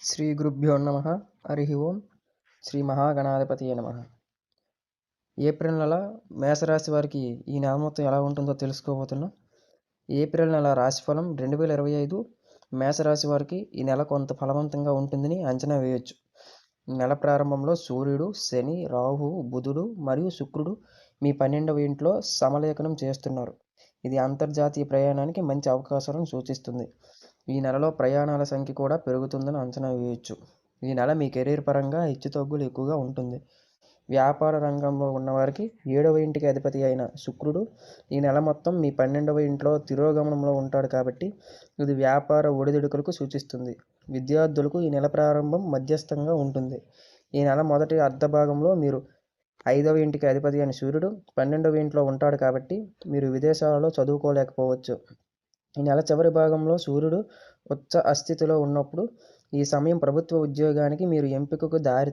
శ్రీ గురుభ్యో నమ. హరి ఓం. శ్రీ మహాగణాధిపతియే నమ. ఏప్రిల్ నెల మేషరాశి వారికి ఈ నెల మొత్తం ఎలా ఉంటుందో తెలుసుకోబోతున్నాం. ఏప్రిల్ నెల రాశిఫలం 2025 మేషరాశి వారికి ఈ నెల కొంత ఫలవంతంగా ఉంటుందని అంచనా వేయొచ్చు. నెల ప్రారంభంలో సూర్యుడు, శని, రాహువు, బుధుడు మరియు శుక్రుడు మీ 12వ ఇంట్లో సమలేఖనం చేస్తున్నారు. ఇది అంతర్జాతీయ ప్రయాణానికి మంచి అవకాశాలను సూచిస్తుంది. ఈ నెలలో ప్రయాణాల సంఖ్య కూడా పెరుగుతుందని అంచనా వేయొచ్చు. ఈ నెల మీ కెరీర్ పరంగా హెచ్చుతగ్గులు ఎక్కువగా ఉంటుంది. వ్యాపార రంగంలో ఉన్నవారికి 7వ ఇంటికి అధిపతి అయిన శుక్రుడు ఈ నెల మొత్తం మీ 12వ ఇంట్లో తిరోగమనంలో ఉంటాడు కాబట్టి ఇది వ్యాపార ఒడిదుడుకులకు సూచిస్తుంది. విద్యార్థులకు ఈ నెల ప్రారంభం మధ్యస్థంగా ఉంటుంది. ఈ నెల మొదటి అర్ధ భాగంలో మీరు 5వ ఇంటికి అధిపతి అయిన సూర్యుడు 12వ ఇంట్లో ఉంటాడు కాబట్టి మీరు విదేశాలలో చదువుకోలేకపోవచ్చు. ఈ నెల చివరి భాగంలో సూర్యుడు ఉచ్చ అస్థితిలో ఉన్నప్పుడు ఈ సమయం ప్రభుత్వ ఉద్యోగానికి మీ ఎంపికకు దారి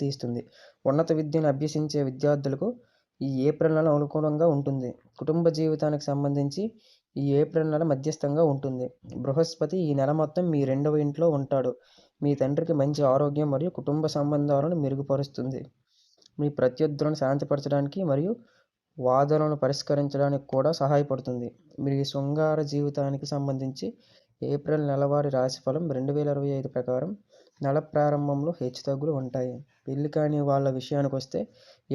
తీస్తుంది. ఉన్నత విద్యను అభ్యసించే విద్యార్థులకు ఈ ఏప్రిల్ నెల అనుకూలంగా ఉంటుంది. కుటుంబ జీవితానికి సంబంధించి ఈ ఏప్రిల్ నెల మధ్యస్థంగా ఉంటుంది. బృహస్పతి ఈ నెల మొత్తం మీ 2వ ఇంట్లో ఉంటాడు. మీ తండ్రికి మంచి ఆరోగ్యం మరియు కుటుంబ సంబంధాలను మెరుగుపరుస్తుంది. మీ ప్రత్యర్థులను శాంతిపరచడానికి మరియు వాదనలను పరిష్కరించడానికి కూడా సహాయపడుతుంది. మీ శృంగార జీవితానికి సంబంధించి ఏప్రిల్ నెలవారీ రాశిఫలం 2025 ప్రకారం నెల ప్రారంభంలో హెచ్చుతగ్గులు ఉంటాయి. పెళ్లి కాని వాళ్ళ విషయానికి వస్తే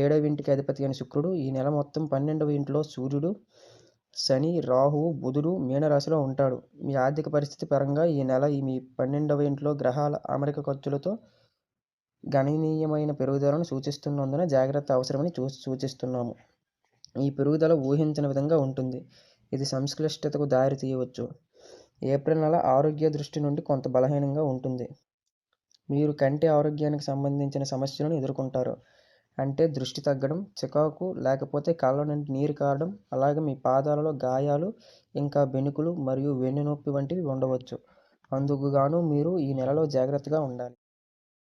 7వ ఇంటికి అధిపతి అయిన శుక్రుడు ఈ నెల మొత్తం 12వ ఇంట్లో సూర్యుడు, శని, రాహువు, బుధుడు మీనరాశిలో ఉంటాడు. మీ ఆర్థిక పరిస్థితి పరంగా ఈ నెల మీ 12వ ఇంట్లో గ్రహాల అమరిక ఖర్చులతో గణనీయమైన పెరుగుదలను సూచిస్తున్నందున జాగ్రత్త అవసరమని సూచిస్తున్నాము. ఈ పెరుగుదల ఊహించని విధంగా ఉంటుంది. ఇది సంక్లిష్టతకు దారి తీయవచ్చు. ఏప్రిల్ నెల ఆరోగ్య దృష్టి నుండి కొంత బలహీనంగా ఉంటుంది. మీరు కంటి ఆరోగ్యానికి సంబంధించిన సమస్యలను ఎదుర్కొంటారు. అంటే దృష్టి తగ్గడం, చికాకు, లేకపోతే కళ్ళ నుండి నీరు కారడం, అలాగే మీ పాదాలలో గాయాలు, ఇంకా బెణుకులు మరియు వెన్నునొప్పి వంటివి ఉండవచ్చు. అందుకు గాను మీరు ఈ నెలలో జాగ్రత్తగా ఉండాలి.